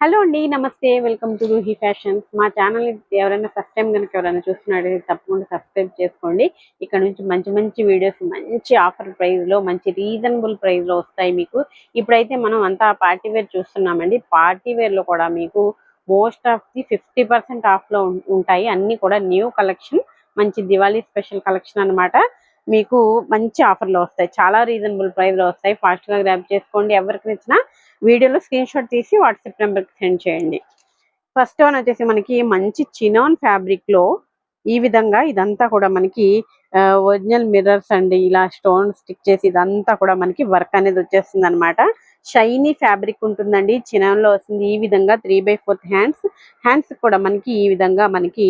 Hello అండి, నమస్తే. Welcome to Roohi fashions. మా ఛానల్ ఎవరైనా ఫస్ట్ టైం కనుక ఎవరైనా చూస్తున్నట్లయితే తప్పకుండా సబ్స్క్రైబ్ చేసుకోండి. ఇక్కడ నుంచి మంచి మంచి వీడియోస్, మంచి ఆఫర్ ప్రైస్లో, మంచి రీజనబుల్ ప్రైస్లో వస్తాయి మీకు. ఇప్పుడైతే మనం అంతా పార్టీ వేర్ చూస్తున్నామండి. పార్టీ వేర్లో కూడా మీకు మోస్ట్ ఆఫ్ ది 50% ఆఫ్లో ఉంటాయి. అన్నీ కూడా న్యూ కలెక్షన్, మంచి దివాళీ స్పెషల్ కలెక్షన్ అనమాట. మీకు మంచి ఆఫర్లో వస్తాయి, చాలా రీజనబుల్ ప్రైస్లో వస్తాయి. ఫాస్ట్గా గ్రాబ్ చేసుకోండి. ఎవరికి నచ్చినా వీడియోలో స్క్రీన్ షాట్ తీసి వాట్సాప్ నెంబర్కి సెండ్ చేయండి. ఫస్ట్ వన్ వచ్చేసి మనకి మంచి చినాన్ ఫ్యాబ్రిక్ లో ఈ విధంగా ఇదంతా కూడా మనకి ఒరిజినల్ మిర్రర్స్ అండి, ఇలా స్టోన్ స్టిక్ చేసి ఇదంతా కూడా మనకి వర్క్ అనేది వచ్చేస్తుంది అనమాట. షైనీ ఫ్యాబ్రిక్ ఉంటుందండి, చినాన్ లో వస్తుంది. ఈ విధంగా 3/4 హ్యాండ్స్ కూడా మనకి ఈ విధంగా మనకి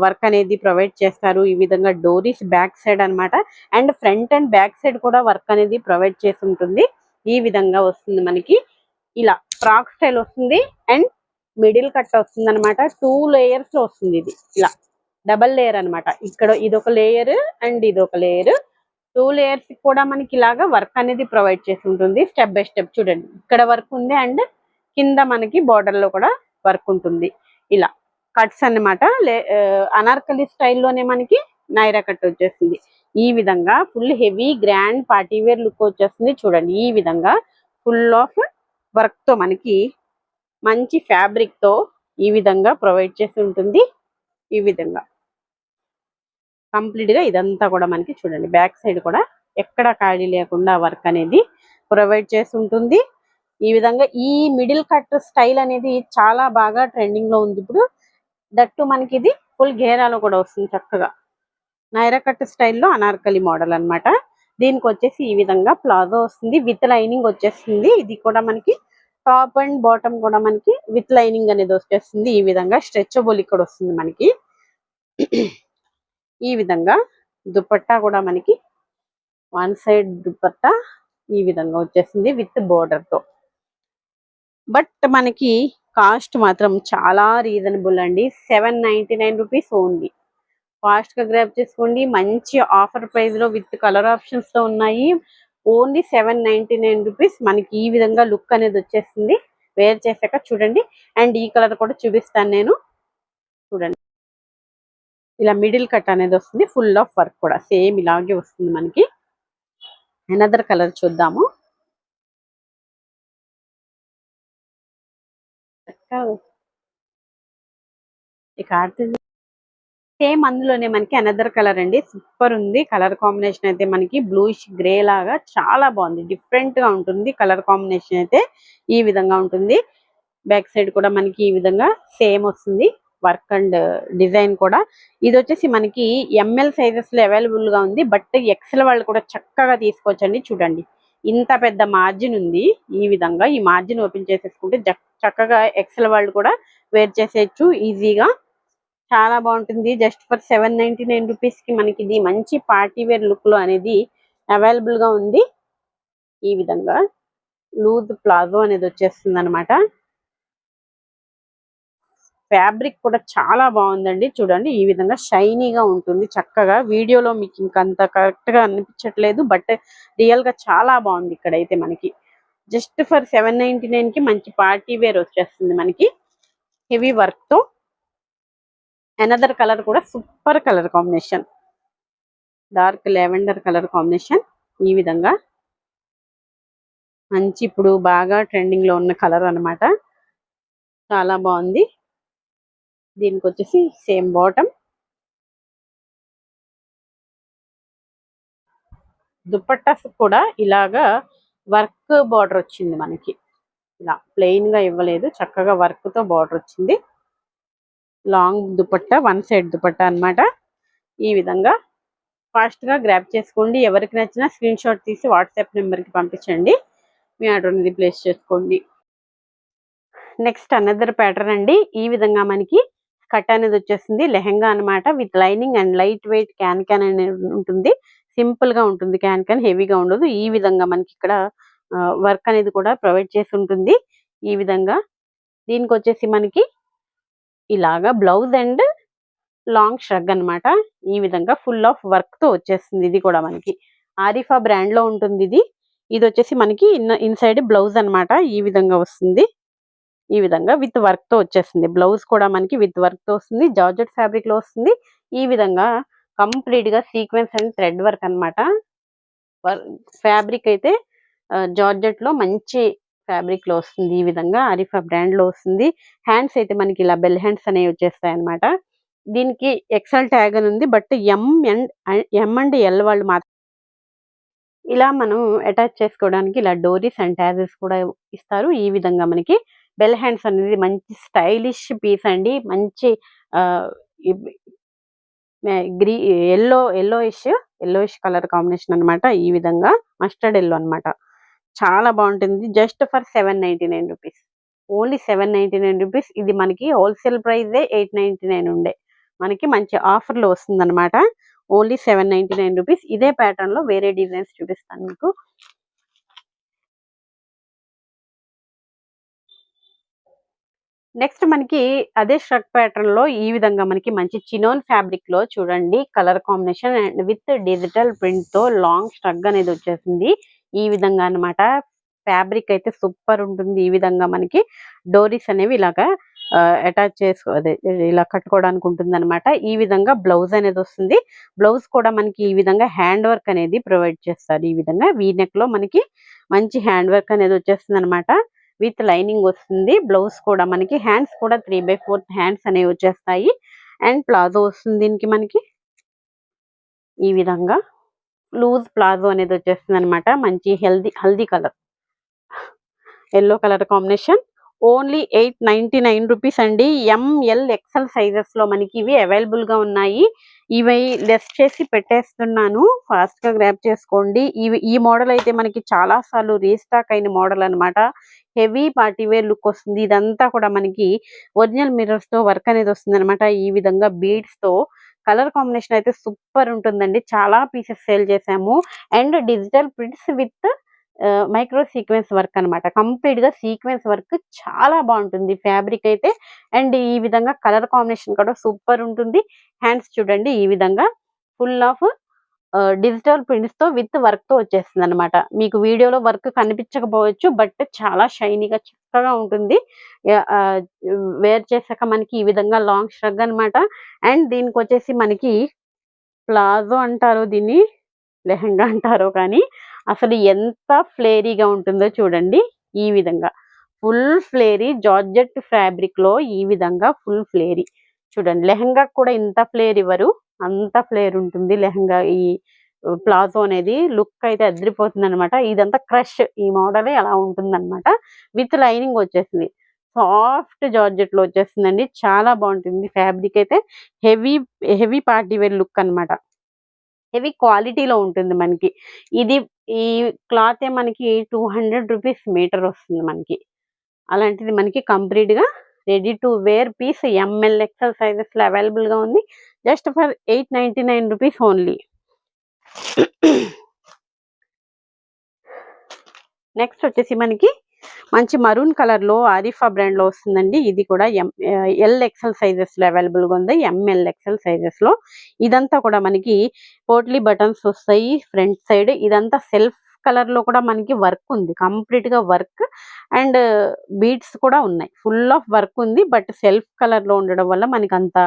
వర్క్ అనేది ప్రొవైడ్ చేస్తారు. ఈ విధంగా డోరీస్ బ్యాక్ సైడ్ అనమాట, and front and back side కూడా వర్క్ అనేది ప్రొవైడ్ చేసి ఉంటుంది. ఈ విధంగా వస్తుంది మనకి. ఇలా ఫ్రాక్ స్టైల్ వస్తుంది అండ్ మిడిల్ కట్ వస్తుంది అనమాట. 2 లేయర్స్ లో వస్తుంది. ఇది ఇలా డబల్ లేయర్ అనమాట. ఇక్కడ ఇదొక లేయర్ అండ్ ఇదొక లేయర్. 2 లేయర్స్ కూడా మనకి ఇలాగా వర్క్ అనేది ప్రొవైడ్ చేసి ఉంటుంది. స్టెప్ బై స్టెప్ చూడండి, ఇక్కడ వర్క్ ఉంది అండ్ కింద మనకి బార్డర్ లో కూడా వర్క్ ఉంటుంది. ఇలా కట్స్ అన్నమాట. అనార్కలి స్టైల్లోనే మనకి నైరా కట్ వచ్చేస్తుంది. ఈ విధంగా full heavy grand party wear look వచ్చేస్తుంది. చూడండి, ఈ విధంగా ఫుల్ ఆఫ్ వర్క్ తో మనకి మంచి ఫ్యాబ్రిక్ తో ఈ విధంగా ప్రొవైడ్ చేసి ఉంటుంది. ఈ విధంగా కంప్లీట్ గా ఇదంతా కూడా మనకి చూడండి, బ్యాక్ సైడ్ కూడా ఎక్కడ ఖాళీ లేకుండా వర్క్ అనేది ప్రొవైడ్ చేసి ఉంటుంది. ఈ విధంగా ఈ మిడిల్ కట్ స్టైల్ అనేది చాలా బాగా ట్రెండింగ్ లో ఉంది ఇప్పుడు. దట్టు మనకి ఇది ఫుల్ గేరాలో కూడా వస్తుంది చక్కగా. నైరా కట్ స్టైల్లో అనార్కలి మోడల్ అన్నమాట. దీనికి వచ్చేసి ఈ విధంగా ప్లాజో వస్తుంది, విత్ లైనింగ్ వచ్చేస్తుంది. ఇది కూడా మనకి టాప్ అండ్ బాటమ్ కూడా మనకి విత్ లైనింగ్ అనేది వచ్చేస్తుంది. ఈ విధంగా స్ట్రెచబుల్ ఇక్కడ వస్తుంది మనకి. ఈ విధంగా దుపట్టా కూడా మనకి వన్ సైడ్ దుపట్టా ఈ విధంగా వచ్చేసింది విత్ బోర్డర్ తో. బట్ మనకి కాస్ట్ మాత్రం చాలా రీజనబుల్ అండి. 799 రూపీస్ ఓన్లీ. ఫాస్ట్ గా గ్రాబ్ చేసుకోండి. మంచి ఆఫర్ ప్రైస్ లో విత్ కలర్ ఆప్షన్స్ తో ఉన్నాయి. Only 799 rupees. మనకి ఈ విధంగా లుక్ అనేది వచ్చేస్తుంది వేర్ చేశాక. చూడండి, అండ్ ఈ కలర్ కూడా చూపిస్తాను నేను. చూడండి, ఇలా మిడిల్ కట్ అనేది వస్తుంది, ఫుల్ ఆఫ్ వర్క్ కూడా సేమ్ ఇలాగే వస్తుంది మనకి. అనదర్ కలర్ చూద్దాము. ఇక సేమ్ అందులోనే మనకి అనదర్ కలర్ అండి, సూపర్ ఉంది. కలర్ కాంబినేషన్ అయితే మనకి బ్లూయిష్ గ్రే లాగా చాలా బాగుంది. డిఫరెంట్ గా ఉంటుంది కలర్ కాంబినేషన్ అయితే. ఈ విధంగా ఉంటుంది. బ్యాక్ సైడ్ కూడా మనకి ఈ విధంగా సేమ్ వస్తుంది వర్క్ అండ్ డిజైన్ కూడా. ఇది వచ్చేసి మనకి ఎంఎల్ సైజెస్ లో అవైలబుల్ గా ఉంది. బట్ ఎక్సెల్ వాళ్ళు కూడా చక్కగా తీసుకోవచ్చండి. చూడండి, ఇంత పెద్ద మార్జిన్ ఉంది. ఈ విధంగా ఈ మార్జిన్ ఓపెన్ చేసేసుకుంటే చక్కగా ఎక్సెల్ వాళ్ళు కూడా వేర్ చేసేయచ్చు ఈజీగా. చాలా బాగుంటుంది. జస్ట్ ఫర్ 799 రూపీస్ కి మనకి ఇది మంచి పార్టీ వేర్ లుక్ లో అనేది అవైలబుల్ గా ఉంది. ఈ విధంగా లూజ్ ప్లాజో అనేది వచ్చేస్తుంది అనమాట. ఫ్యాబ్రిక్ కూడా చాలా బాగుందండి. చూడండి, ఈ విధంగా షైనీగా ఉంటుంది చక్కగా. వీడియోలో మీకు ఇంకంత కరెక్ట్ గా అనిపించట్లేదు, బట్ రియల్ గా చాలా బాగుంది. ఇక్కడైతే మనకి జస్ట్ ఫర్ 799 కి మంచి పార్టీ వేర్ వచ్చేస్తుంది మనకి హెవీ వర్క్ తో. అనదర్ కలర్ కూడా super colour combination, dark lavender colour combination. ఈ విధంగా మంచి ఇప్పుడు బాగా ట్రెండింగ్ లో ఉన్న కలర్ అన్నమాట. చాలా బాగుంది. దీనికి వచ్చేసి సేమ్ బాటమ్, దుపట్టాస్ కూడా ఇలాగా వర్క్ బార్డర్ వచ్చింది మనకి. ఇలా ప్లెయిన్ గా ఇవ్వలేదు, చక్కగా వర్క్ తో బార్డర్ వచ్చింది. Long dupatta, one side dupatta అన్నమాట. ఈ విధంగా ఫాస్ట్ గా గ్రాబ్ చేసుకోండి. ఎవరికి నచ్చినా స్క్రీన్ షాట్ తీసి వాట్సాప్ నెంబర్ కి పంపించండి. మీ ఆర్డర్ అనేది ప్లేస్ చేసుకోండి. నెక్స్ట్ అనదర్ ప్యాటర్న్ అండి. ఈ విధంగా మనకి కట్ అనేది వచ్చేస్తుంది, లెహెంగా అన్నమాట. With lining and light weight can అనేది ఉంటుంది. సింపుల్ గా ఉంటుంది, క్యాన్ హెవీగా ఉండదు. ఈ విధంగా మనకి ఇక్కడ వర్క్ అనేది కూడా ప్రొవైడ్ చేసి ఉంటుంది. ఈ విధంగా దీనికి వచ్చేసి మనకి ఇలాగా బ్లౌజ్ అండ్ లాంగ్ షర్గ్ అన్నమాట. ఈ విధంగా ఫుల్ ఆఫ్ వర్క్ తో వచ్చేస్తుంది. ఇది కూడా మనకి ఆరిఫా బ్రాండ్ లో ఉంటుంది. ఇది వచ్చేసి మనకి ఇన్సైడ్ బ్లౌజ్ అన్నమాట. ఈ విధంగా వస్తుంది. ఈ విధంగా విత్ వర్క్ తో వచ్చేస్తుంది. బ్లౌజ్ కూడా మనకి విత్ వర్క్ తో వస్తుంది. జార్జెట్ ఫ్యాబ్రిక్ లో వస్తుంది. ఈ విధంగా కంప్లీట్ గా సీక్వెన్స్ అండ్ థ్రెడ్ వర్క్ అన్నమాట. ఫ్యాబ్రిక్ అయితే జార్జెట్ లో మంచి ఫ్యాబ్రిక్ లో వస్తుంది. ఈ విధంగా అరిఫా బ్రాండ్ లో వస్తుంది. హ్యాండ్స్ అయితే మనకి ఇలా బెల్ హ్యాండ్స్ అనేవి వచ్చేస్తాయి అన్నమాట. దీనికి ఎక్సెల్ ట్యాగ్ అని ఉంది. బట్ ఎం అండ్ ఎల్ వాళ్ళు మాత్రం ఇలా మనం అటాచ్ చేసుకోవడానికి ఇలా డోరీస్ అండ్ ట్యాజెస్ కూడా ఇస్తారు. ఈ విధంగా మనకి బెల్ హ్యాండ్స్ అనేది మంచి స్టైలిష్ పీస్ అండి. మంచి ఆహ్, ఇబ్ గ్రీ యెల్లోయిష్ కలర్ కాంబినేషన్ అన్నమాట. ఈ విధంగా మస్టర్డ్ యెల్లో అన్నమాట. చాలా బాగుంటుంది. Just for 799 rupees. Only 799 rupees. ఇది మనకి హోల్సేల్ ప్రైజే 899 ఉండే. మనకి మంచి ఆఫర్‌లో వస్తుందన్నమాట. Only 799 rupees. ఇదే ప్యాటర్న్‌లో వేరే డిజైన్స్ చూపిస్తాను మీకు. నెక్స్ట్ మనకి అదే షర్ట్ ప్యాటర్న్ లో ఈ విధంగా మనకి మంచి చినోన్ ఫ్యాబ్రిక్ లో చూడండి colour combination and with digital print తో లాంగ్ స్ట్రగ్ అనేది వచ్చేసింది. ఈ విధంగా అన్నమాట. ఫ్యాబ్రిక్ అయితే సూపర్ ఉంటుంది. ఈ విధంగా మనకి డోరీస్ అనేవి ఇలాగా అటాచ్ అదే ఇలా కట్టుకోవడానికి ఉంటుంది అనమాట. ఈ విధంగా బ్లౌజ్ అనేది వస్తుంది. బ్లౌజ్ కూడా మనకి ఈ విధంగా హ్యాండ్ వర్క్ అనేది ప్రొవైడ్ చేస్తారు. ఈ విధంగా వీ నెక్ లో మనకి మంచి హ్యాండ్ వర్క్ అనేది వచ్చేస్తుంది అనమాట. విత్ లైనింగ్ వస్తుంది. బ్లౌజ్ కూడా మనకి హ్యాండ్స్ కూడా 3/4 హ్యాండ్స్ అనేవి వచ్చేస్తాయి. అండ్ ప్లాజో వస్తుంది దీనికి మనకి ఈ విధంగా లూజ్ ప్లాజో అనేది వచ్చేస్తుంది అనమాట. మంచి haldi colour yellow colour combination. Only 899 rupees అండి. ఎంఎల్ ఎక్సెల్ సైజెస్ లో మనకి ఇవి అవైలబుల్ గా ఉన్నాయి. ఇవి లెస్ చేసి పెట్టేస్తున్నాను. ఫాస్ట్ గా గ్రాప్ చేసుకోండి. ఈ మోడల్ అయితే మనకి చాలా సార్లు రీస్టాక్ అయిన మోడల్ అన్నమాట. హెవీ పార్టీ వేర్ లుక్ వస్తుంది. ఇదంతా కూడా మనకి ఒరిజినల్ మిర్రర్స్ తో వర్క్ అనేది వస్తుంది అనమాట. ఈ విధంగా బీడ్స్ తో కలర్ కాంబినేషన్ అయితే సూపర్ ఉంటుందండి. చాలా పీసెస్ సేల్ చేసాము. And digital prints with micro sequence work అన్నమాట. కంప్లీట్ గా సీక్వెన్స్ వర్క్ చాలా బాగుంటుంది ఫ్యాబ్రిక్ అయితే. అండ్ ఈ విధంగా కలర్ కాంబినేషన్ కూడా సూపర్ ఉంటుంది. హ్యాండ్స్ చూడండి ఈ విధంగా ఫుల్ ఆఫ్ డిజిటల్ ప్రింట్స్ తో విత్ వర్క్ తో వచ్చేస్తుంది అనమాట. మీకు వీడియోలో వర్క్ కనిపించకపోవచ్చు. బట్ చాలా షైనీగా చక్కగా ఉంటుంది. వేర్ చేశాక మనకి ఈ విధంగా లాంగ్ స్ట్రగ్ అన్నమాట. అండ్ దీనికి వచ్చేసి మనకి ప్లాజో అంటారో దీన్ని లెహంగా అంటారో కానీ అసలు ఎంత ఫ్లేరీగా ఉంటుందో చూడండి. ఈ విధంగా ఫుల్ ఫ్లేరీ జార్జెట్ ఫ్యాబ్రిక్ లో ఈ విధంగా ఫుల్ ఫ్లేరీ చూడండి. లెహంగా కూడా ఇంత ఫ్లేర్ ఇవ్వరు. అంత ఫ్లేర్ ఉంటుంది లెహంగా. ఈ ప్లాజో అనేది లుక్ అయితే అదిరిపోతుంది అనమాట. ఇదంతా క్రష్ ఈ మోడలే అలా ఉంటుంది అనమాట. విత్ లైనింగ్ వచ్చేసింది. సాఫ్ట్ జార్జెట్ లో వచ్చేస్తుందండి. చాలా బాగుంటుంది ఫ్యాబ్రిక్ అయితే. Heavy heavy party wear look అన్నమాట. హెవీ క్వాలిటీలో ఉంటుంది మనకి. ఇది ఈ క్లాతే మనకి 200 రూపీస్ మీటర్ వస్తుంది మనకి. అలాంటిది మనకి కంప్లీట్ గా ready to wear piece ML XL sizes లో అవైలబుల్ గా ఉంది. Just for 899 rupees only. Next వచ్చేసి మనకి మంచి మరూన్ కలర్ లో ఆరిఫా బ్రాండ్ లో వస్తుందండి. ఇది కూడా ఎల్ ఎక్సెల్ సైజెస్ లో అవైలబుల్ గా ఉంది. ఎంఎల్ ఎక్సెల్ సైజెస్ లో ఇదంతా కూడా మనకి పోట్లీ బటన్స్ వస్తాయి ఫ్రంట్ సైడ్. ఇదంతా సెల్ఫ్ కలర్ లో కూడా మనకి వర్క్ ఉంది. కంప్లీట్ గా వర్క్ అండ్ బీడ్స్ కూడా ఉన్నాయి. ఫుల్ ఆఫ్ వర్క్ ఉంది. బట్ సెల్ఫ్ కలర్ లో ఉండడం వల్ల మనకి అంత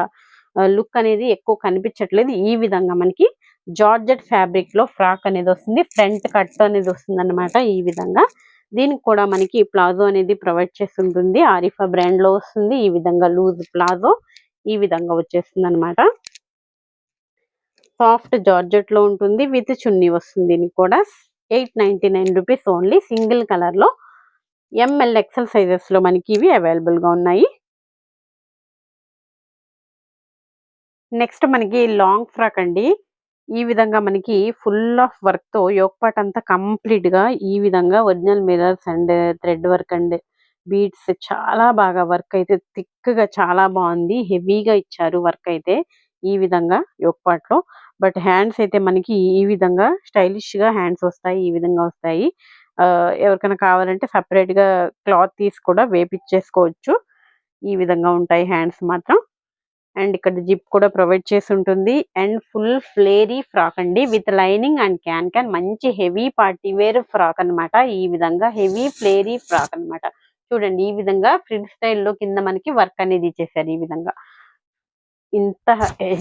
లుక్ అనేది ఎక్కువ కనిపించట్లేదు. ఈ విధంగా మనకి జార్జెట్ ఫ్యాబ్రిక్ లో ఫ్రాక్ అనేది వస్తుంది. ఫ్రంట్ కట్ అనేది వస్తుంది అనమాట. ఈ విధంగా దీనికి కూడా మనకి ప్లాజో అనేది ప్రొవైడ్ చేస్తుంటుంది. ఆరిఫా బ్రాండ్ లో వస్తుంది. ఈ విధంగా లూజ్ ప్లాజో ఈ విధంగా వచ్చేస్తుంది అనమాట. సాఫ్ట్ జార్జెట్ లో ఉంటుంది. విత్ చున్నీ వస్తుంది. దీనికి కూడా 899 రూపీస్ ఓన్లీ. సింగిల్ కలర్ లో ఎంఎల్ ఎక్సెల్ సైజెస్ లో మనకి ఇవి అవైలబుల్ గా ఉన్నాయి. నెక్స్ట్ మనకి లాంగ్ ఫ్రాక్ అండి. ఈ విధంగా మనకి ఫుల్ ఆఫ్ వర్క్ తో యోక్ పార్ట్ అంతా కంప్లీట్ గా ఈ విధంగా original mirrors and thread work and beads చాలా బాగా వర్క్ అయితే థిక్ గా చాలా బాగుంది. హెవీగా ఇచ్చారు వర్క్ అయితే ఈ విధంగా యోక్ పార్ట్ లో. బట్ హ్యాండ్స్ అయితే మనకి ఈ విధంగా స్టైలిష్ గా హ్యాండ్స్ వస్తాయి. ఈ విధంగా వస్తాయి. ఎవరికైనా కావాలంటే సపరేట్ గా క్లాత్ తీసి కూడా వేపిచ్చేసుకోవచ్చు. ఈ విధంగా ఉంటాయి హ్యాండ్స్ మాత్రం. అండ్ ఇక్కడ జిప్ కూడా ప్రొవైడ్ చేసి ఉంటుంది. అండ్ ఫుల్ ఫ్లేరీ ఫ్రాక్ అండి విత్ లైనింగ్ అండ్ క్యాన్ మంచి హెవీ పార్టీ వేర్ ఫ్రాక్ అన్నమాట. ఈ విధంగా హెవీ ఫ్లేరీ ఫ్రాక్ అన్నమాట. చూడండి ఈ విధంగా ఫ్రిల్ స్టైల్లో కింద మనకి వర్క్ అనేది ఇచ్చేసారు. ఈ విధంగా ఇంత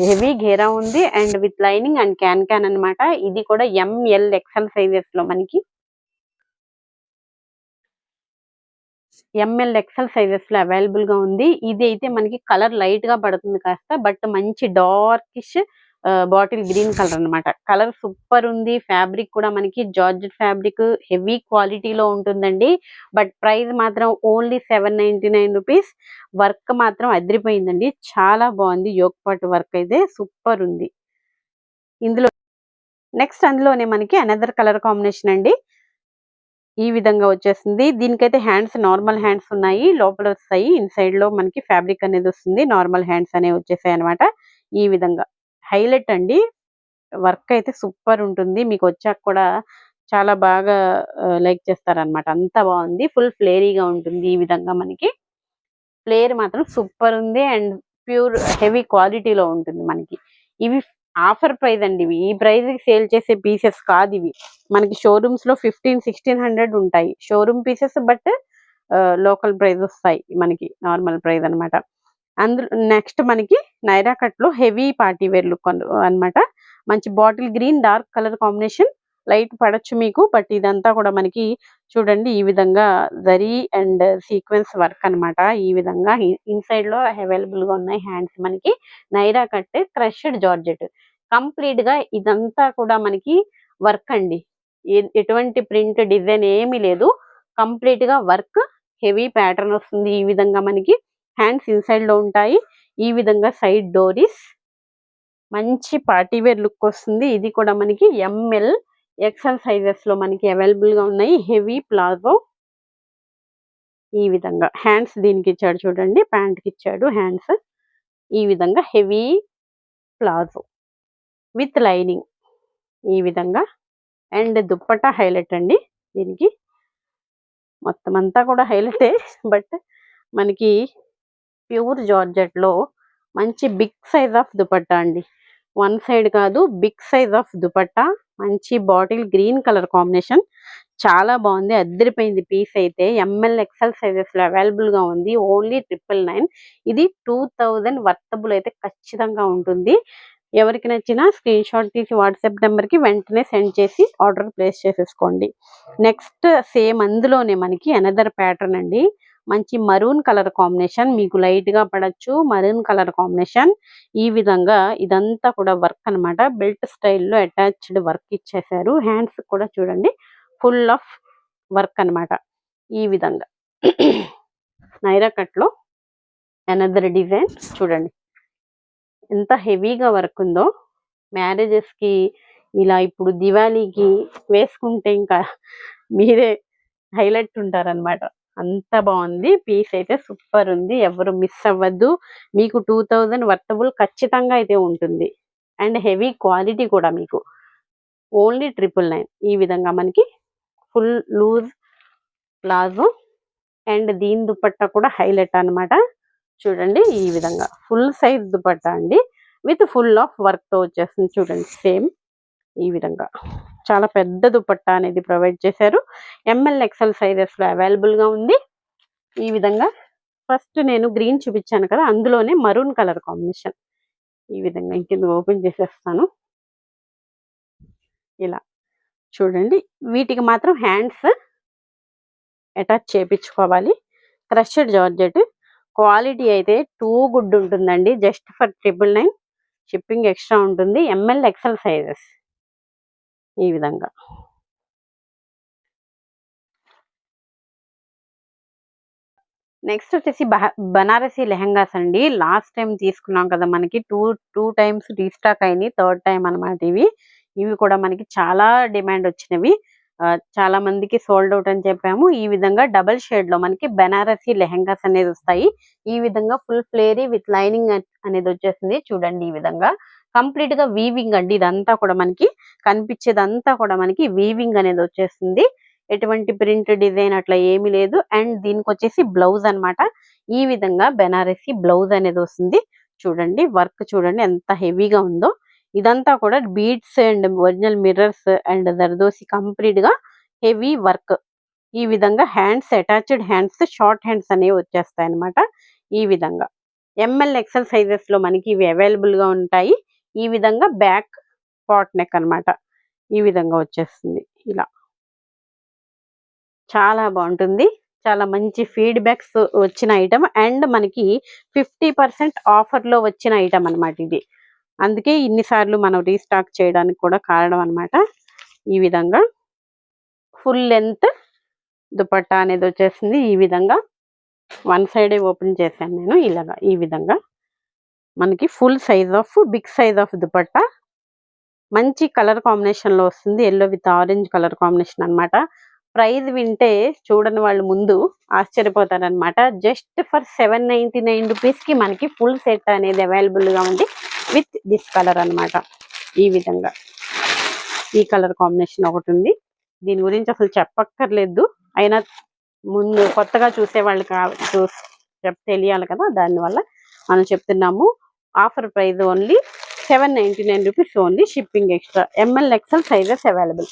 హెవీ ఘేరా ఉంది and with lining and can అన్నమాట. ఇది కూడా ఎంఎల్ ఎక్సెల్ సైజెస్ లో మనకి అవైలబుల్ గా ఉంది. ఇది అయితే మనకి కలర్ లైట్ గా పడుతుంది కాస్త, బట్ మంచి డార్కిష్ బాటిల్ గ్రీన్ కలర్ అన్నమాట. కలర్ సూపర్ ఉంది. ఫ్యాబ్రిక్ కూడా మనకి జార్జెట్ ఫ్యాబ్రిక్ హెవీ క్వాలిటీలో ఉంటుందండి. బట్ ప్రైస్ మాత్రం ఓన్లీ 799 రూపీస్. వర్క్ మాత్రం అదిరిపోయిందండి, చాలా బాగుంది. యోక్ పాట్ వర్క్ అయితే సూపర్ ఉంది. ఇందులో నెక్స్ట్ అందులోనే మనకి అనదర్ కలర్ కాంబినేషన్ అండి. ఈ విధంగా వచ్చేస్తుంది. దీనికైతే హ్యాండ్స్ నార్మల్ హ్యాండ్స్ ఉన్నాయి, లోపల వస్తాయి. ఇన్సైడ్ లో మనకి ఫ్యాబ్రిక్ అనేది వస్తుంది. నార్మల్ హ్యాండ్స్ అనేవి వచ్చేసాయి అనమాట. ఈ విధంగా హైలైట్ అండి. వర్క్ అయితే సూపర్ ఉంటుంది. మీకు వచ్చాక కూడా చాలా బాగా లైక్ చేస్తారనమాట. అంత బాగుంది. ఫుల్ ఫ్లేరీగా ఉంటుంది. ఈ విధంగా మనకి ఫ్లేర్ మాత్రం సూపర్ ఉంది అండ్ ప్యూర్ హెవీ క్వాలిటీలో ఉంటుంది మనకి. ఇవి ఆఫర్ ప్రైస్ అండి. ఇవి ఈ ప్రైస్ కి సేల్ చేసే పీసెస్ కాదు ఇవి. మనకి షోరూమ్స్ లో 1500-1600 ఉంటాయి showroom pieces, but local price వస్తాయి మనకి, నార్మల్ ప్రైస్ అన్నమాట. అందులో నెక్స్ట్ మనకి నైరా కట్ లో హెవీ పార్టీ వేర్ లుక్ అన్నమాట. మంచి bottle green dark colour combination. Light పడచ్చు మీకు, బట్ ఇదంతా కూడా మనకి చూడండి ఈ విధంగా జరీ అండ్ సీక్వెన్స్ వర్క్ అన్నమాట. ఈ విధంగా ఇన్సైడ్ లో అవైలబుల్ గా ఉన్నాయి హ్యాండ్స్ మనకి. Naira cut crushed georgette complete గా ఇదంతా కూడా మనకి వర్క్ అండి. ఎటువంటి ప్రింట్ డిజైన్ ఏమీ లేదు, కంప్లీట్ గా వర్క్. హెవీ ప్యాటర్న్ వస్తుంది. ఈ విధంగా మనకి హ్యాండ్స్ ఇన్సైడ్ లో ఉంటాయి. ఈ విధంగా సైడ్ డోరీస్, మంచి పార్టీ వేర్ లుక్ వస్తుంది. ఇది కూడా మనకి ఎంఎల్ ఎక్సెల్ సైజెస్ లో మనకి అవైలబుల్ గా ఉన్నాయి. Heavy palazzo. ఈ విధంగా హ్యాండ్స్ దీనికి ఇచ్చాడు చూడండి, ప్యాంట్ కి ఇచ్చాడు హ్యాండ్స్. ఈ విధంగా హెవీ ప్లాజో విత్ లైనింగ్. ఈ విధంగా అండ్ దుప్పట్టా హైలైట్ అండి. దీనికి మొత్తం అంతా కూడా హైలైటే, బట్ మనకి ప్యూర్ జార్జెట్ లో మంచి బిగ్ సైజ్ ఆఫ్ దుపట్టా అండి. వన్ సైడ్ కాదు, బిగ్ సైజ్ ఆఫ్ దుపట్టా. మంచి బాటిల్ గ్రీన్ కలర్ కాంబినేషన్, చాలా బాగుంది. అద్దరిపోయింది పీస్ అయితే. ఎంఎల్ ఎక్సెల్ సైజెస్ లో అవైలబుల్ గా ఉంది. ఓన్లీ 999. ఇది 2000 వర్తబుల్ అయితే ఖచ్చితంగా ఉంటుంది. ఎవరికి నచ్చినా స్క్రీన్ షాట్ తీసి వాట్సాప్ నెంబర్ కి వెంటనే సెండ్ చేసి ఆర్డర్ ప్లేస్ చేసేసుకోండి. నెక్స్ట్ సేమ్ అందులోనే మనకి అనదర్ ప్యాటర్న్ అండి. మంచి మరూన్ కలర్ కాంబినేషన్, మీకు లైట్ గా పడచ్చు. Maroon colour combination. ఈ విధంగా ఇదంతా కూడా వర్క్ అన్నమాట. బెల్ట్ స్టైల్లో అటాచ్డ్ వర్క్ ఇచ్చేసారు. హ్యాండ్స్ కూడా చూడండి ఫుల్ ఆఫ్ వర్క్ అన్నమాట. ఈ విధంగా నైరా కట్ లో అనదర్ డిజైన్ చూడండి ఎంత హెవీగా వర్క్ ఉందో. మ్యారేజెస్ కి ఇలా ఇప్పుడు దివాళీకి వేసుకుంటే ఇంకా మీరే హైలైట్ ఉంటారనమాట. అంత బాగుంది. పీస్ అయితే సూపర్ ఉంది. ఎవరు మిస్ అవ్వద్దు. మీకు 2000 వర్తబుల్ ఖచ్చితంగా అయితే ఉంటుంది. అండ్ హెవీ క్వాలిటీ కూడా మీకు ఓన్లీ 999. ఈ విధంగా మనకి ఫుల్ లూజ్ ప్లాజో అండ్ దీని దుపట్టా కూడా హైలైట్ అన్నమాట. చూడండి ఈ విధంగా ఫుల్ సైజ్ దుపట్టా అండి, విత్ ఫుల్ ఆఫ్ వర్క్ తో వచ్చేస్తుంది. చూడండి సేమ్ ఈ విధంగా చాలా పెద్ద దుపట్టా అనేది ప్రొవైడ్ చేశారు. ఎంఎల్ ఎక్సెల్ సైజెస్ లో అవైలబుల్ గా ఉంది. ఈ విధంగా ఫస్ట్ నేను గ్రీన్ చూపించాను కదా, అందులోనే మరూన్ కలర్ కాంబినేషన్. ఈ విధంగా ఇంక ఓపెన్ చేసేస్తాను. ఇలా చూడండి, వీటికి మాత్రం హ్యాండ్స్ అటాచ్ చేపించుకోవాలి. క్రష్డ్ జార్జెట్ క్వాలిటీ అయితే టూ గుడ్ ఉంటుందండి. Just for 999. షిప్పింగ్ ఎక్స్ట్రా ఉంటుంది. M L XL sizes. ఈ విధంగా నెక్స్ట్ వచ్చేసి బనారసి లెహంగాస్ అండి. లాస్ట్ టైం తీసుకున్నాం కదా, మనకి టూ టైమ్స్ రీస్టాక్ అయినాయి. థర్డ్ టైం అనమాట ఇవి. ఇవి కూడా మనకి చాలా డిమాండ్ వచ్చినవి. చాలా మందికి సోల్డ్ అవుట్ అని చెప్పాము. ఈ విధంగా డబల్ షేడ్ లో మనకి బనారసి లెహంగాస్ అనేది వస్తాయి. ఈ విధంగా ఫుల్ ఫ్లేరీ విత్ లైనింగ్ అనేది వచ్చేసింది. చూడండి ఈ విధంగా కంప్లీట్ గా వీవింగ్ అండి. ఇదంతా కూడా మనకి కనిపించేదంతా కూడా మనకి వీవింగ్ అనేది వచ్చేస్తుంది. ఎటువంటి ప్రింట్ డిజైన్ అట్లా ఏమీ లేదు. అండ్ దీనికి వచ్చేసి బ్లౌజ్ అన్నమాట. ఈ విధంగా బెనారసి బ్లౌజ్ అనేది వస్తుంది. చూడండి వర్క్ చూడండి ఎంత హెవీగా ఉందో. ఇదంతా కూడా beads and original mirrors and zardozi complete గా హెవీ వర్క్. ఈ విధంగా hands attached hands, short hands అనేవి వచ్చేస్తాయి అన్నమాట. ఈ విధంగా ఎంఎల్ ఎక్సెల్ సైజెస్ లో మనకి ఇవి అవైలబుల్ గా ఉంటాయి. ఈ విధంగా బ్యాక్ పాట్ నెక్ అన్నమాట. ఈ విధంగా వచ్చేస్తుంది. ఇలా చాలా బాగుంటుంది. చాలా మంచి ఫీడ్‌బ్యాక్స్ వచ్చిన ఐటెమ్ అండ్ మనకి 50% ఆఫర్‌లో వచ్చిన ఐటెమ్ అన్నమాట ఇది. అందుకే ఇన్ని సార్లు మనం రీస్టాక్ చేయడానికి కూడా కారణం అన్నమాట. ఈ విధంగా ఫుల్ లెంత్ దుపట్టా అనేది వచ్చేసింది. ఈ విధంగా వన్ సైడే ఓపెన్ చేశాను నేను. ఇలాగా ఈ విధంగా మనకి full size of big size of dupatta మంచి కలర్ కాంబినేషన్ లో వస్తుంది. Yellow with orange colour combination అన్నమాట. ప్రైస్ వింటే చూడని వాళ్ళు ముందు ఆశ్చర్యపోతారనమాట. జస్ట్ ఫర్ 799 రూపీస్ కి మనకి ఫుల్ సెట్ అనేది అవైలబుల్ గా ఉంది విత్ దిస్ కలర్ అన్నమాట. ఈ విధంగా ఈ కలర్ కాంబినేషన్ ఒకటి ఉంది. దీని గురించి అసలు చెప్పక్కర్లేదు. అయినా ముందు కొత్తగా చూసే వాళ్ళు తెలియాలి కదా, దానివల్ల మనం చెప్తున్నాము. Offer price only 799 rupees only, shipping extra. ML XL sizes available.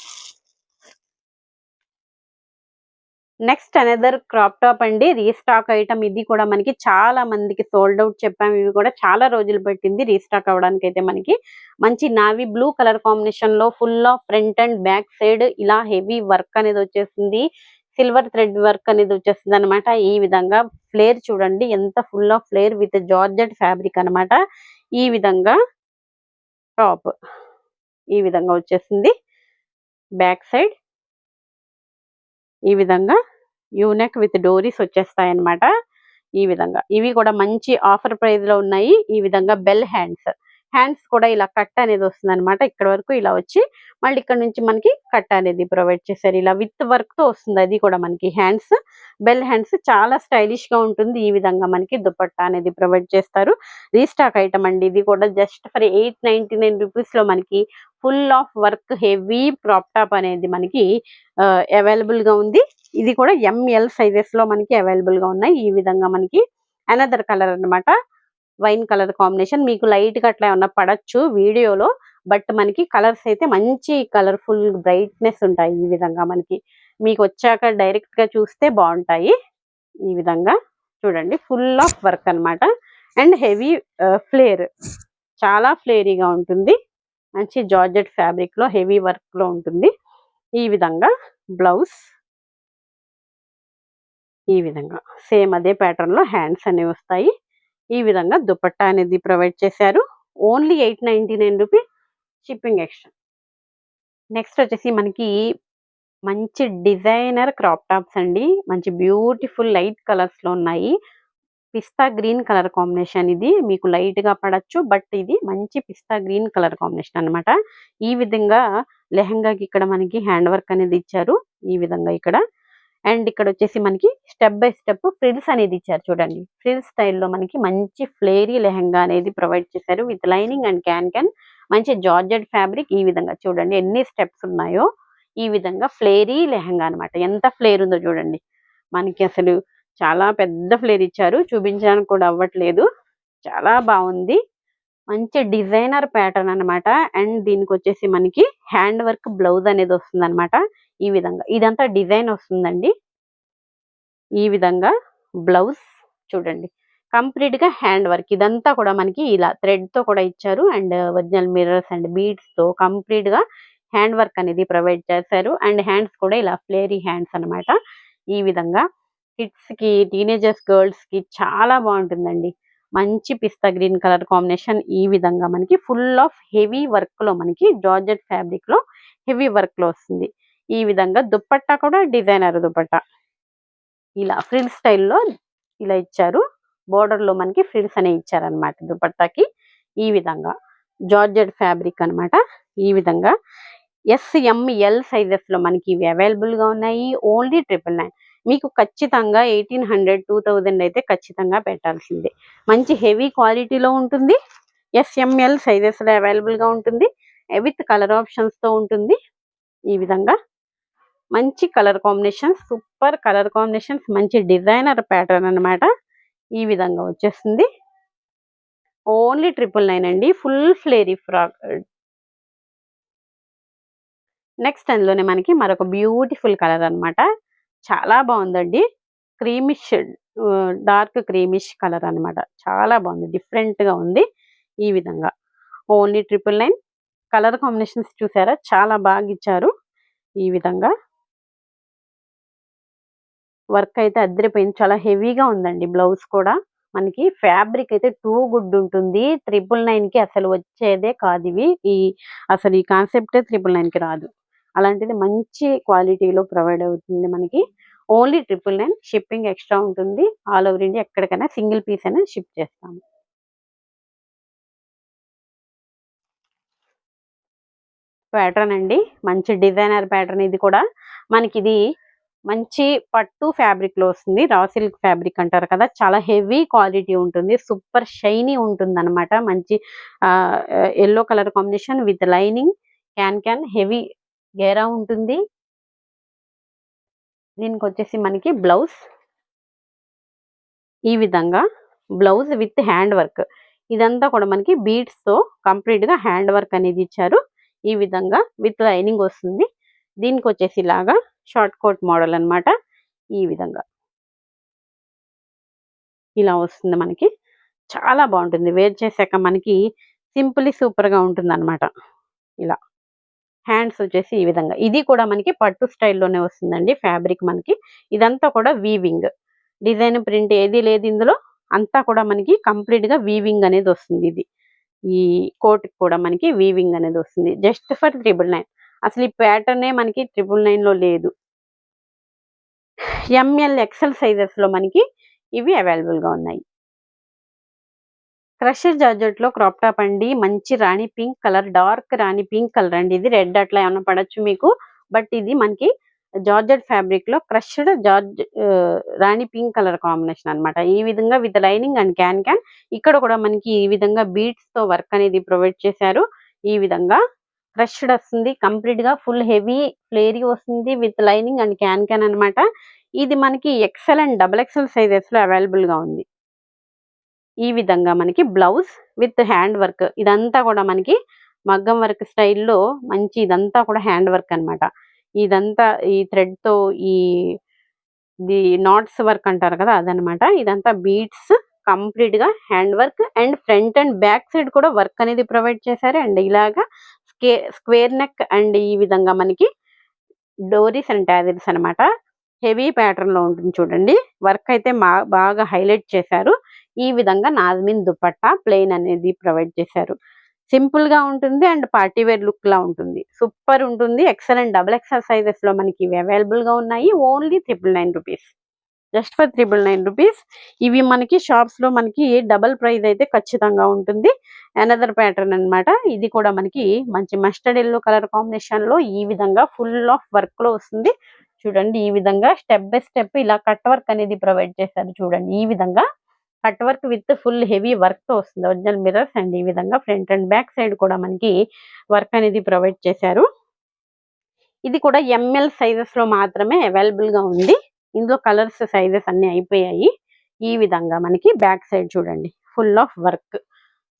Next another crop top అండి, రీస్టాక్ ఐటమ్. ఇది కూడా మనకి చాలా మందికి సోల్డ్ అవుట్ చెప్పాము. ఇవి కూడా చాలా రోజులు పట్టింది రీస్టాక్ అవడానికి. అయితే మనకి మంచి నావీ బ్లూ కలర్ కాంబినేషన్ లో full of front and back side ఇలా హెవీ వర్క్ అనేది వచ్చేసింది. సిల్వర్ థ్రెడ్ వర్క్ అనేది వచ్చేస్తుంది అనమాట. ఈ విధంగా ఫ్లేర్ చూడండి ఎంత full of flare with georgette fabric అనమాట. ఈ విధంగా టాప్ ఈ విధంగా వచ్చేసింది. బ్యాక్ సైడ్ ఈ విధంగా యూనెక్ విత్ డోరీస్ వచ్చేస్తాయి అన్నమాట. ఈ విధంగా ఇవి కూడా మంచి ఆఫర్ ప్రైస్ లో ఉన్నాయి. ఈ విధంగా బెల్ హ్యాండ్స్ కూడా ఇలా కట్ అనేది వస్తుంది అనమాట. ఇక్కడ వరకు ఇలా వచ్చి మళ్ళీ ఇక్కడ నుంచి మనకి కట్ అనేది ప్రొవైడ్ చేశారు. ఇలా విత్ వర్క్ తో వస్తుంది. అది కూడా మనకి హ్యాండ్స్, బెల్ హ్యాండ్స్ చాలా స్టైలిష్ గా ఉంటుంది. ఈ విధంగా మనకి దుపట్టా అనేది ప్రొవైడ్ చేస్తారు. రీస్టాక్ ఐటమ్ అండి. ఇది కూడా జస్ట్ ఫర్ 899 రూపీస్ లో మనకి full of work heavy crop top అనేది మనకి అవైలబుల్ గా ఉంది. ఇది కూడా ఎంఎల్ సైజెస్ లో మనకి అవైలబుల్ గా ఉన్నాయి. ఈ విధంగా మనకి అనదర్ కలర్ అన్నమాట. Wine colour combination. మీకు లైట్ గా అట్లా ఏమన్నా పడచ్చు వీడియోలో, బట్ మనకి కలర్స్ అయితే మంచి కలర్ఫుల్ బ్రైట్నెస్ ఉంటాయి. ఈ విధంగా మనకి మీకు వచ్చాక డైరెక్ట్ గా చూస్తే బాగుంటాయి. ఈ విధంగా చూడండి ఫుల్ ఆఫ్ వర్క్ అన్నమాట. అండ్ హెవీ ఫ్లేర్, చాలా ఫ్లేరీగా ఉంటుంది. మంచి జార్జెట్ ఫ్యాబ్రిక్ లో హెవీ వర్క్ లో ఉంటుంది. ఈ విధంగా బ్లౌజ్ ఈ విధంగా సేమ్ అదే ప్యాటర్న్ లో హ్యాండ్స్ అనేవి వస్తాయి. ఈ విధంగా దుపట్టా అనేది ప్రొవైడ్ చేశారు. Only 899 rupees, shipping extra. Next వచ్చేసి మనకి మంచి డిజైనర్ క్రాప్ టాప్స్ అండి. మంచి బ్యూటిఫుల్ లైట్ కలర్స్ లో ఉన్నాయి. పిస్తా గ్రీన్ కలర్ కాంబినేషన్. ఇది మీకు లైట్ గా పడచ్చు, బట్ ఇది మంచి పిస్తా గ్రీన్ కలర్ కాంబినేషన్ అన్నమాట. ఈ విధంగా లెహంగాకి ఇక్కడ మనకి హ్యాండ్ వర్క్ అనేది ఇచ్చారు. ఈ విధంగా ఇక్కడ అండ్ ఇక్కడ వచ్చేసి మనకి స్టెప్ బై స్టెప్ ఫ్రిల్స్ అనేది ఇచ్చారు. చూడండి ఫ్రిల్స్ స్టైల్లో మనకి మంచి ఫ్లేరీ లెహంగా అనేది ప్రొవైడ్ చేశారు విత్ లైనింగ్ అండ్ క్యాన్ మంచి జార్జెట్ ఫ్యాబ్రిక్. ఈ విధంగా చూడండి ఎన్ని స్టెప్స్ ఉన్నాయో. ఈ విధంగా ఫ్లేరీ లెహంగా అన్నమాట. ఎంత ఫ్లేర్ ఉందో చూడండి. మనకి అసలు చాలా పెద్ద ఫ్లేర్ ఇచ్చారు. చూపించడానికి కూడా అవ్వట్లేదు. చాలా బాగుంది. మంచి డిజైనర్ ప్యాటర్న్ అన్నమాట. అండ్ దీనికి వచ్చేసి మనకి హ్యాండ్ వర్క్ బ్లౌజ్ అనేది వస్తుంది అనమాట. ఈ విధంగా ఇదంతా డిజైన్ వస్తుందండి. ఈ విధంగా బ్లౌజ్ చూడండి కంప్లీట్ గా హ్యాండ్ వర్క్. ఇదంతా కూడా మనకి ఇలా థ్రెడ్ తో కూడా ఇచ్చారు. And original mirrors and beads తో కంప్లీట్ గా హ్యాండ్ వర్క్ అనేది ప్రొవైడ్ చేశారు. అండ్ హ్యాండ్స్ కూడా ఇలా ఫ్లేరీ హ్యాండ్స్ అన్నమాట. ఈ విధంగా కిడ్స్ కి, టీనేజర్స్ గర్ల్స్ కి చాలా బాగుంటుందండి. మంచి పిస్తా గ్రీన్ కలర్ కాంబినేషన్. ఈ విధంగా మనకి ఫుల్ ఆఫ్ హెవీ వర్క్ లో మనకి జార్జెట్ ఫ్యాబ్రిక్ లో హెవీ వర్క్ లో వస్తుంది. ఈ విధంగా దుపట్టా కూడా డిజైనర్ దుపట్టా ఇలా ఫ్రిల్ స్టైల్లో ఇలా ఇచ్చారు. బోర్డర్ లో మనకి ఫ్రిల్స్ అనేవి ఇచ్చారనమాట దుపట్టాకి. ఈ విధంగా జార్జెట్ ఫ్యాబ్రిక్ అన్నమాట. ఈ విధంగా ఎస్ఎంఎల్ సైజెస్ లో మనకి ఇవి అవైలబుల్ గా ఉన్నాయి. ఓన్లీ 999. మీకు ఖచ్చితంగా 1800, 2000 అయితే ఖచ్చితంగా పెట్టాల్సిందే. మంచి హెవీ క్వాలిటీలో ఉంటుంది. ఎస్ఎంఎల్ సైజెస్ లో అవైలబుల్ గా ఉంటుంది. విత్ కలర్ ఆప్షన్స్ తో ఉంటుంది. ఈ విధంగా మంచి colour combinations, super colour combinations, మంచి డిజైనర్ ప్యాటర్న్ అన్నమాట. ఈ విధంగా వచ్చేస్తుంది. ఓన్లీ 999 అండి. Full ఫ్లేరీ frock. నెక్స్ట్ అందులోనే మనకి మరొక బ్యూటిఫుల్ కలర్ అన్నమాట. చాలా బాగుందండి. క్రీమిష్, డార్క్ క్రీమిష్ కలర్ అన్నమాట. చాలా బాగుంది, డిఫరెంట్ గా ఉంది. ఈ విధంగా ఓన్లీ 999. కలర్ కాంబినేషన్స్ చూసారా, చాలా బాగా ఇచ్చారు. ఈ విధంగా వర్క్ అయితే అదిరిపోయింది. చాలా హెవీగా ఉందండి బ్లౌజ్ కూడా. మనకి ఫ్యాబ్రిక్ అయితే టూ గుడ్ ఉంటుంది. 999కి అసలు వచ్చేదే కాదు ఇవి. అసలు ఈ కాన్సెప్టే 999కి రాదు. అలాంటిది మంచి క్వాలిటీలో ప్రొవైడ్ అవుతుంది మనకి. ఓన్లీ 999. షిప్పింగ్ ఎక్స్ట్రా ఉంటుంది. ఆల్ ఓవర్ ఇండియా ఎక్కడికైనా సింగిల్ పీస్ అయినా షిప్ చేస్తాము. ప్యాటర్న్ అండి, మంచి డిజైనర్ ప్యాటర్న్ ఇది కూడా. మనకిది మంచి పట్టు ఫ్యాబ్రిక్ లో వస్తుంది. రా సిల్క్ ఫ్యాబ్రిక్ అంటారు కదా, చాలా హెవీ క్వాలిటీ ఉంటుంది. సూపర్ షైనీ ఉంటుంది అనమాట. మంచి yellow colour combination with lining, క్యాన్ హెవీ గేరా ఉంటుంది. దీనికి వచ్చేసి మనకి బ్లౌజ్ ఈ విధంగా, బ్లౌజ్ విత్ హ్యాండ్ వర్క్. ఇదంతా కూడా మనకి బీడ్స్ తో కంప్లీట్ గా హ్యాండ్ వర్క్ అనేది ఇచ్చారు. ఈ విధంగా విత్ లైనింగ్ వస్తుంది. దీనికి వచ్చేసి ఇలాగా షార్ట్ కోట్ మోడల్ అన్నమాట. ఈ విధంగా ఇలా వస్తుంది మనకి. చాలా బాగుంటుంది, వేర్ చేశాక మనకి సింపుల్లీ సూపర్ గా ఉంటుంది అనమాట. ఇలా హ్యాండ్స్ వచ్చేసి ఈ విధంగా, ఇది కూడా మనకి పట్టు స్టైల్లోనే వస్తుందండి ఫ్యాబ్రిక్ మనకి. ఇదంతా కూడా వీవింగ్, డిజైన్ ప్రింట్ ఏది లేదు ఇందులో. అంతా కూడా మనకి కంప్లీట్ గా వీవింగ్ అనేది వస్తుంది. ఇది ఈ కోట్ కూడా మనకి వీవింగ్ అనేది వస్తుంది. Just for 999. అసలు ఈ ప్యాటర్నే మనకి 999 లో లేదు. ఎంఎల్ ఎక్సెల్ సైజెస్ లో మనకి ఇవి అవైలబుల్ గా ఉన్నాయి. క్రషర్ జార్జెట్ లో క్రాప్ టాప్ అండి. మంచి రాణి పింక్ కలర్, డార్క్ రాణి పింక్ కలర్ అండి. ఇది రెడ్ అట్లా ఏమన్నా పడచ్చు మీకు, బట్ ఇది మనకి జార్జెట్ ఫ్యాబ్రిక్ లో క్రష్డ్ రాణి పింక్ కలర్ కాంబినేషన్ అన్నమాట. ఈ విధంగా విత్ లైనింగ్ అండ్ క్యాన్. ఇక్కడ కూడా మనకి ఈ విధంగా బీడ్స్ తో వర్క్ అనేది ప్రొవైడ్ చేశారు. ఈ విధంగా క్రష్డ్ వస్తుంది, కంప్లీట్ గా ఫుల్ హెవీ ఫ్లేరీ వస్తుంది విత్ లైనింగ్ అండ్ క్యాన్ అన్నమాట. ఇది మనకి XL and double XL sizes లో అవైలబుల్ గా ఉంది. ఈ విధంగా మనకి బ్లౌజ్ విత్ హ్యాండ్ వర్క్. ఇదంతా కూడా మనకి మగ్గం వర్క్ స్టైల్లో మంచి, ఇదంతా కూడా హ్యాండ్ వర్క్ అన్నమాట. ఇదంతా ఈ థ్రెడ్ తో ది నాట్స్ వర్క్ అంటారు కదా, అదనమాట. ఇదంతా బీడ్స్, కంప్లీట్ గా hand work and front and back side కూడా వర్క్ అనేది ప్రొవైడ్ చేశారు. అండ్ ఇలాగా స్క్వేర్ నెక్ అండ్ ఈ విధంగా మనకి డోరీస్ అండ్ టాజిల్స్ అన్నమాట. హెవీ ప్యాటర్న్ లో ఉంటుంది చూడండి. వర్క్ అయితే బాగా హైలైట్ చేశారు. ఈ విధంగా నాజ్మిన్ దుపట్టా ప్లెయిన్ అనేది ప్రొవైడ్ చేశారు. సింపుల్ గా ఉంటుంది అండ్ పార్టీ వేర్ లుక్ లా ఉంటుంది. సూపర్ ఉంటుంది. XL and double XL sizes లో మనకి ఇవి అవైలబుల్ గా ఉన్నాయి. Only 999 rupees, just for 999 rupees. ఇవి మనకి షాప్స్ లో మనకి డబల్ ప్రైస్ అయితే ఖచ్చితంగా ఉంటుంది. అనదర్ ప్యాటర్న్ అన్నమాట. ఇది కూడా మనకి మంచి మస్టర్డ్ ఎల్లో కలర్ కాంబినేషన్ లో ఈ విధంగా ఫుల్ ఆఫ్ వర్క్ లో వస్తుంది. చూడండి, ఈ విధంగా స్టెప్ బై స్టెప్ ఇలా కట్ వర్క్ అనేది ప్రొవైడ్ చేశారు. చూడండి, ఈ విధంగా cut work with full heavy work తో వస్తుంది. ఒరిజినల్ మిర్రర్స్ అండ్ ఈ విధంగా ఫ్రంట్ అండ్ బ్యాక్ సైడ్ కూడా మనకి వర్క్ అనేది ప్రొవైడ్ చేశారు. ఇది కూడా ఎంఎల్ సైజెస్ లో మాత్రమే అవైలబుల్ గా ఉంది. ఇందులో కలర్స్ సైజెస్ అన్ని అయిపోయాయి. ఈ విధంగా మనకి బ్యాక్ సైడ్ చూడండి, full of work.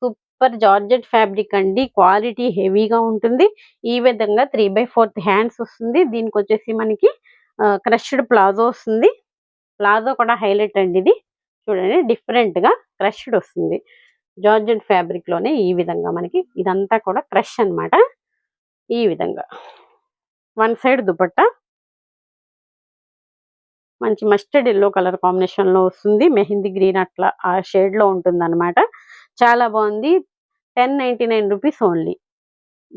Super georgette fabric అండి, క్వాలిటీ హెవీగా ఉంటుంది. ఈ విధంగా 3/4 హ్యాండ్స్ వస్తుంది. దీనికి వచ్చేసి మనకి క్రష్డ్ ప్లాజో వస్తుంది. ప్లాజో కూడా హైలైట్ అండి. ఇది చూడండి, డిఫరెంట్ గా క్రష్డ్ వస్తుంది. జార్జెట్ ఫ్యాబ్రిక్ లోనే ఈ విధంగా మనకి ఇదంతా కూడా క్రష్ అన్నమాట. ఈ విధంగా వన్ సైడ్ దుపట్టా మంచి మస్టర్డ్ ఎల్లో కలర్ కాంబినేషన్ లో వస్తుంది. మెహందీ గ్రీన్ అట్లా ఆ షేడ్ లో ఉంటుంది అనమాట. చాలా బాగుంది. 1099 రూపీస్ ఓన్లీ.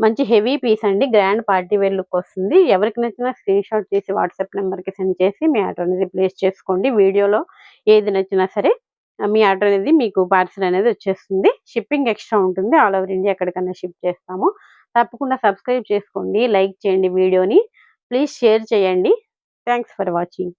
మంచి హెవీ పీస్ అండి, గ్రాండ్ పార్టీ వేర్ లుక్ వస్తుంది. ఎవరికి నచ్చినా స్క్రీన్ షాట్ చేసి వాట్సాప్ నెంబర్ కి సెండ్ చేసి మీ ఆర్డర్ అనేది ప్లేస్ చేసుకోండి. వీడియోలో ఏది నచ్చినా సరే మీ ఆర్డర్ అనేది మీకు పార్సిల్ అనేది వచ్చేస్తుంది. షిప్పింగ్ ఎక్స్ట్రా ఉంటుంది. ఆల్ ఓవర్ ఇండియా ఎక్కడికైనా షిప్ చేస్తాము. తప్పకుండా సబ్స్క్రైబ్ చేసుకోండి, లైక్ చేయండి వీడియోని, ప్లీజ్ షేర్ చేయండి. Thanks for watching.